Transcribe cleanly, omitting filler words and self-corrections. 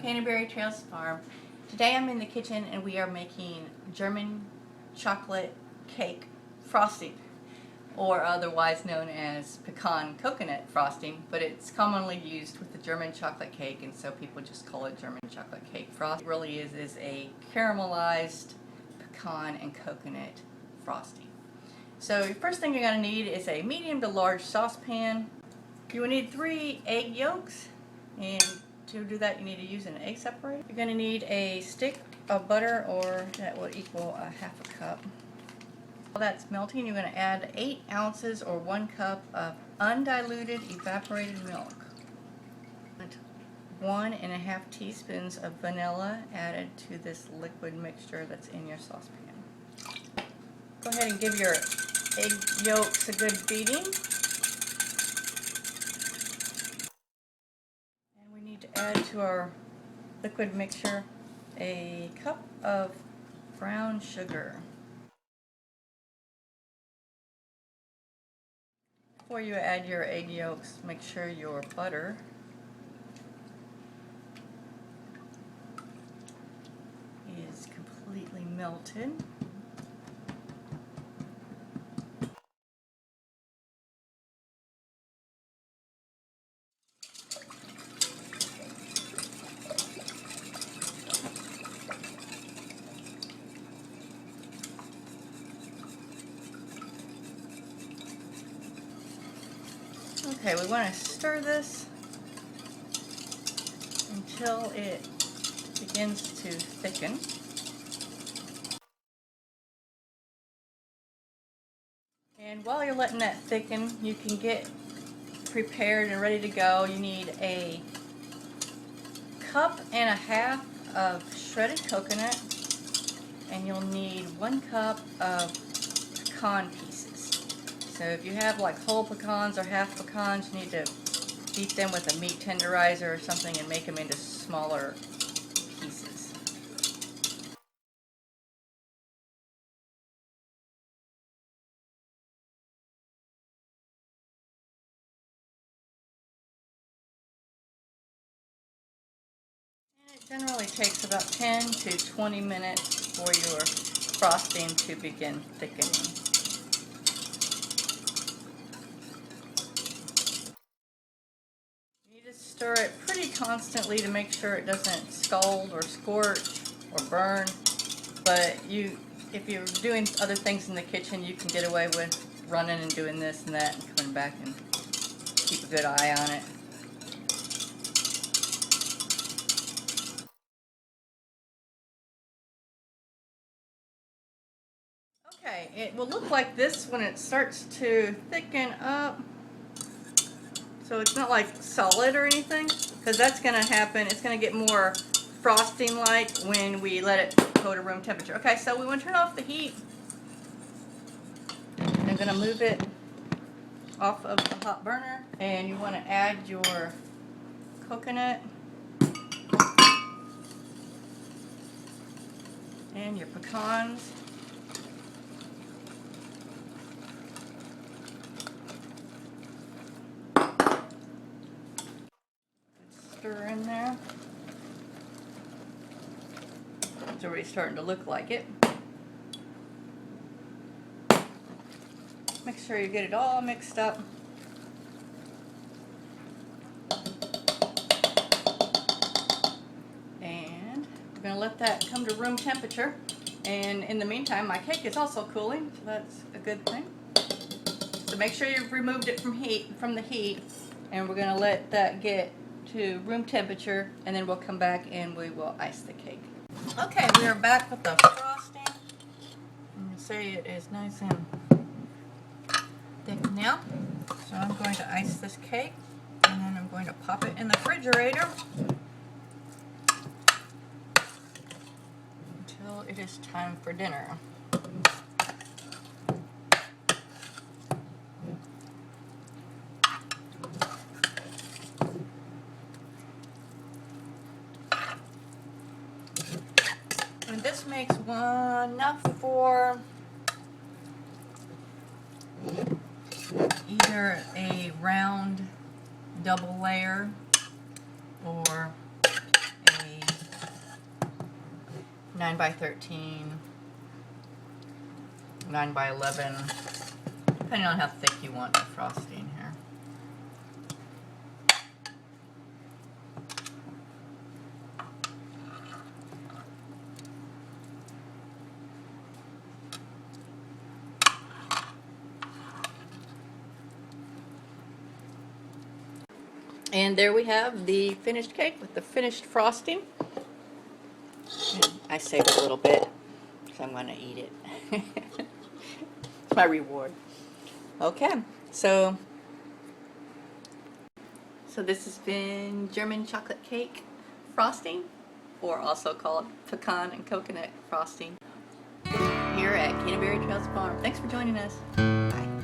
Canterbury Trails Farm. Today I'm in the kitchen and we are making German chocolate cake frosting, or otherwise known as pecan coconut frosting, but it's commonly used with the German chocolate cake, and so people just call it German chocolate cake frosting. It really is a caramelized pecan and coconut frosting. So the first thing you're going to need is a medium to large saucepan. You will need 3 egg yolks, and to do that you need to use an egg separator. You're going to need a stick of butter, or that will equal a half a cup. While that's melting, you're going to add 8 ounces or 1 cup of undiluted evaporated milk. 1.5 teaspoons of vanilla added to this liquid mixture that's in your saucepan. Go ahead and give your egg yolks a good beating. And we need to add to our liquid mixture a cup of brown sugar. Before you add your egg yolks, make sure your butter is completely melted. Okay, we want to stir this until it begins to thicken. And while you're letting that thicken, you can get prepared and ready to go. You need a 1.5 cups of shredded coconut, and you'll need 1 cup of pecan pieces. So if you have like whole pecans or half pecans, you need to beat them with a meat tenderizer or something and make them into smaller pieces. And it generally takes about 10 to 20 minutes for your frosting to begin thickening. Stir it pretty constantly to make sure it doesn't scald or scorch or burn, but if you're doing other things in the kitchen, you can get away with running and doing this and that and coming back and keep a good eye on it. Okay, it will look like this when it starts to thicken up. So it's not like solid or anything, because that's going to happen. It's going to get more frosting-like when we let it go to room temperature. Okay, so we want to turn off the heat. I'm going to move it off of the hot burner, and you want to add your coconut and your pecans. Stir in there. It's already starting to look like it. Make sure you get it all mixed up. And we're going to let that come to room temperature. And in the meantime, my cake is also cooling, so that's a good thing. So make sure you've removed it from the heat, and we're going to let that get to room temperature, and then we'll come back and we will ice the cake. Okay, we are back with the frosting. You can see it is nice and thick now. So I'm going to ice this cake, and then I'm going to pop it in the refrigerator until it is time for dinner. And this makes enough for either a round double layer or a 9 by 13, 9 by 11, depending on how thick you want the frosting here. And there we have the finished cake with the finished frosting. And I saved a little bit because I'm going to eat it. It's my reward. Okay, so this has been German chocolate cake frosting, or also called pecan and coconut frosting, here at Canterbury Trails Farm. Thanks for joining us. Bye.